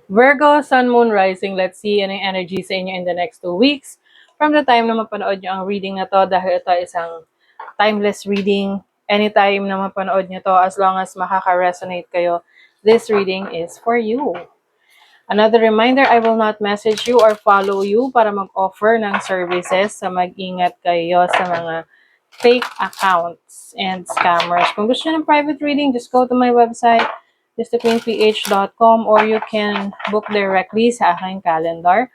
Virgo, Sun, Moon, Rising, let's see ano yung energy sa inyo in the next 2 weeks. From the time na mapanood nyo ang reading na to, dahil ito isang timeless reading, anytime na mapanood nyo to, as long as makaka-resonate kayo, this reading is for you. Another reminder, I will not message you or follow you para mag-offer ng services, sa mag-ingat kayo sa mga fake accounts and scammers. Kung gusto nyo ng private reading, just go to my website, justthequeenph.com, or you can book directly sa aking calendar.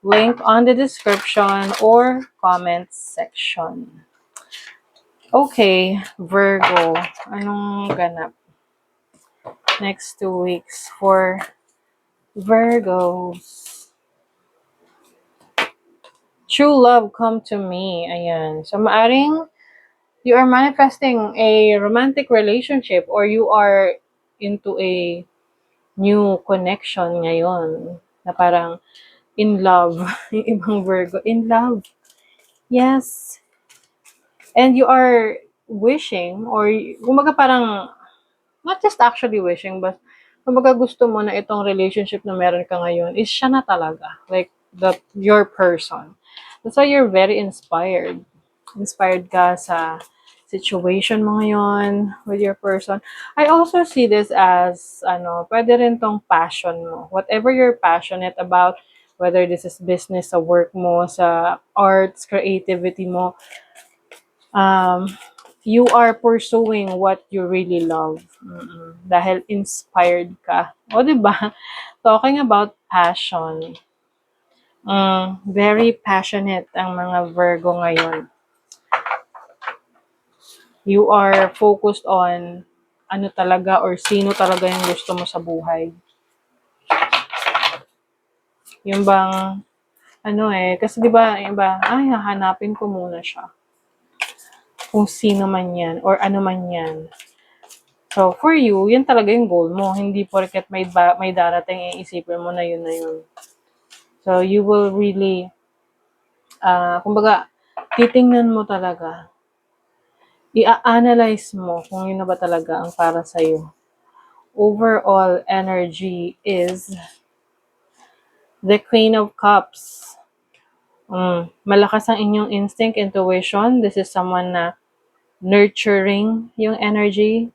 Link on the description or comments section. Okay, Virgo, anong ganap next 2 weeks for Virgos? True love, come to me. Ayan. So, maaring you are manifesting a romantic relationship or you are into a new connection ngayon na parang in love. Yung ibang Virgo, in love. Yes. And you are wishing or kumbaga parang not just actually wishing but kumbaga gusto mo na itong relationship na meron ka ngayon is siya na talaga. Like your person. That's why you're very inspired. Inspired ka sa situation mo ngayon with your person. I also see this as, pwede rin tong passion mo. Whatever you're passionate about, whether this is business, sa work mo, sa arts, creativity mo, you are pursuing what you really love. Dahil inspired ka. O, diba? Talking about passion. Very passionate ang mga Virgo ngayon. You are focused on ano talaga or sino talaga yung gusto mo sa buhay. Yung bang, kasi diba, yung ba, hahanapin ko muna siya. Kung sino man yan or ano man yan. So, for you, yan talaga yung goal mo. Hindi porket may darating, iisipin mo na yun na yun. So, you will really, kumbaga, titingnan mo talaga. I-analyze mo kung yun na ba talaga ang para sa'yo. Overall energy is the Queen of Cups. Malakas ang inyong instinct, intuition. This is someone na nurturing yung energy.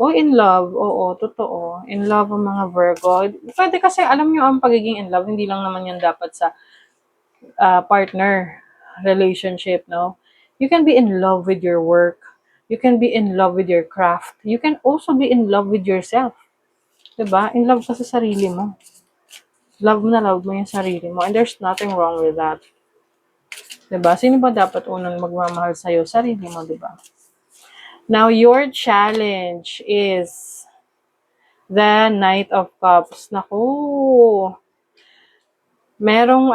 In love. Oo, totoo. In love ang mga Virgo. Pwede kasi, alam nyo, ang pagiging in love, hindi lang naman yan dapat sa partner relationship, no? You can be in love with your work. You can be in love with your craft. You can also be in love with yourself. Diba? In love ka sa sarili mo. Love mo yung sarili mo. And there's nothing wrong with that. Diba? Sino ba dapat unang magmamahal sa'yo? Sarili mo, diba? Now, your challenge is the Knight of Cups. Naku! Merong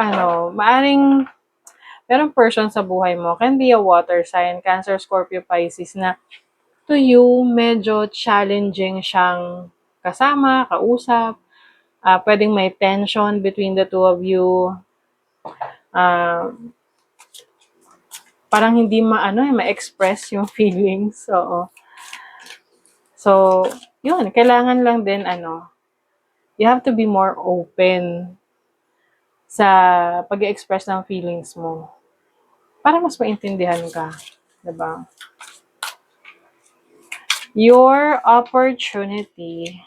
person sa buhay mo, can be a water sign, Cancer, Scorpio, Pisces, na to you, medyo challenging siyang kasama, kausap. Pwedeng may tension between the two of you. Parang hindi ma-express yung feelings. So, yun, kailangan lang din, you have to be more open sa pag-express ng feelings mo para mas maintindihan ka, diba? Your opportunity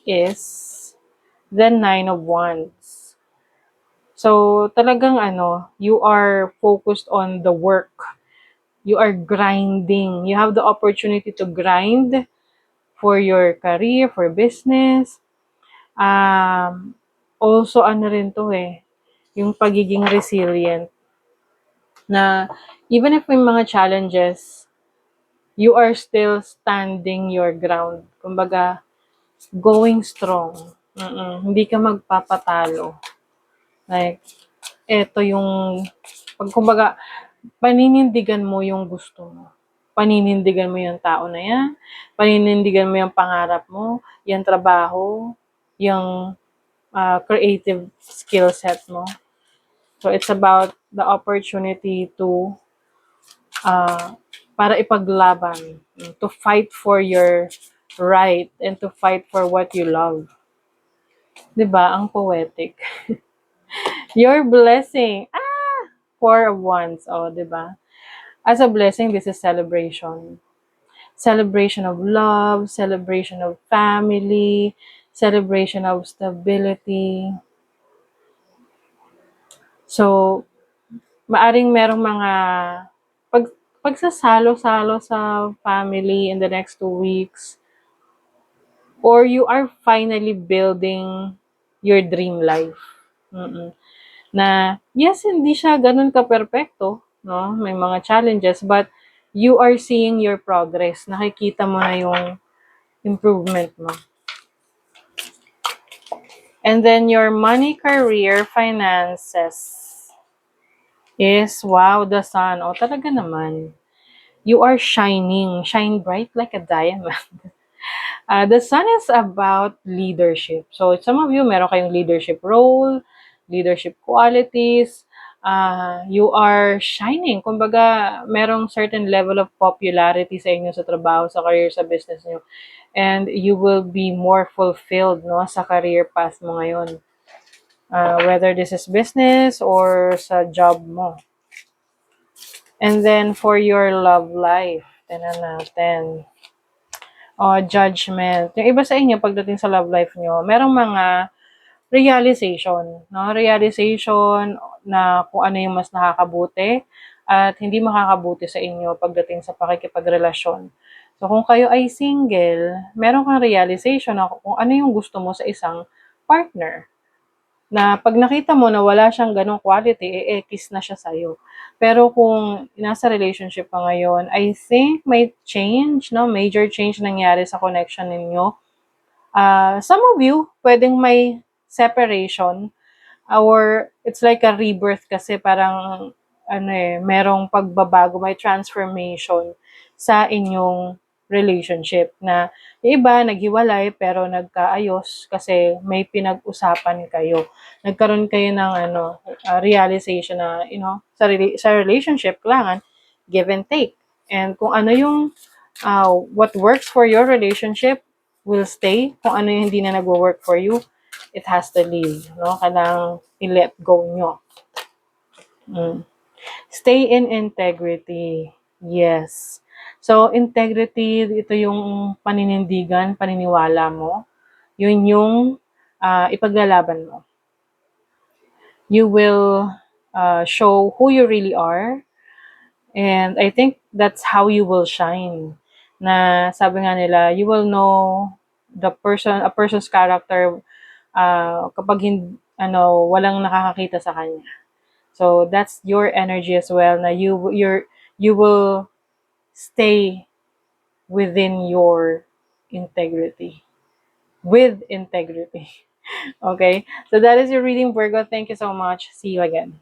is the 9 of Wands. So, talagang you are focused on the work. You are grinding. You have the opportunity to grind for your career, for business. Also, rin to yung pagiging resilient. Na, even if may mga challenges, you are still standing your ground. Kumbaga, going strong. Hindi ka magpapatalo. Like, eto yung, kumbaga, paninindigan mo yung gusto mo. Paninindigan mo yung tao na yan. Paninindigan mo yung pangarap mo, yung trabaho, yung creative skill set mo. So, it's about the opportunity to para ipaglaban, to fight for your right and to fight for what you love. 'Di ba? Ang poetic. Your blessing. Four of Wands. Oh, 'di ba? As a blessing, this is celebration. Celebration of love, celebration of family, celebration of stability. So, maaring merong mga pag pagsasalo-salo sa family in the next 2 weeks, or you are finally building your dream life. Mm. Na yes, hindi siya gano'n ka-perpekto, 'no, may mga challenges, but you are seeing your progress, nakikita mo na yung improvement mo. And then your money, career, finances is, wow, the sun. Oh, talaga naman. You are shining, shine bright like a diamond. The sun is about leadership. So, some of you, meron kayong leadership role, leadership qualities. You are shining. Kumbaga, merong certain level of popularity sa inyo sa trabaho, sa career, sa business nyo. And you will be more fulfilled, no, sa career path mo ngayon. Whether this is business or sa job mo. And then, for your love life, tingnan natin. Judgment. Yung iba sa inyo, pagdating sa love life nyo, merong mga realization, no? Realization na kung ano yung mas nakakabuti at hindi makakabuti sa inyo pagdating sa pakikipagrelasyon. So, kung kayo ay single, meron kang realization na kung ano yung gusto mo sa isang partner. Na pag nakita mo na wala siyang ganong quality, ekis na siya sa'yo. Pero kung nasa relationship ka ngayon, I think may change, no? Major change nangyari sa connection ninyo. Some of you, pwedeng may separation or it's like a rebirth kasi parang merong pagbabago, may transformation sa inyong relationship na yung iba naghiwalay pero nagkaayos kasi may pinag-usapan kayo. Nagkaroon kayo ng realization na sa relationship kailangan give and take. And kung ano yung what works for your relationship will stay. Kung ano yung hindi na nagwo-work for you, it has to leave, no? Kailangang i-let go nyo. Stay in integrity. Yes. So, integrity, ito yung paninindigan, paniniwala mo. Yun yung ipaglalaban mo. You will show who you really are. And I think that's how you will shine. Na sabi nga nila, you will know a person's character kapag walang nakakakita sa kanya. So that's your energy as well na you will stay within your integrity. With integrity. Okay? So that is your reading, Virgo. Thank you so much. See you again.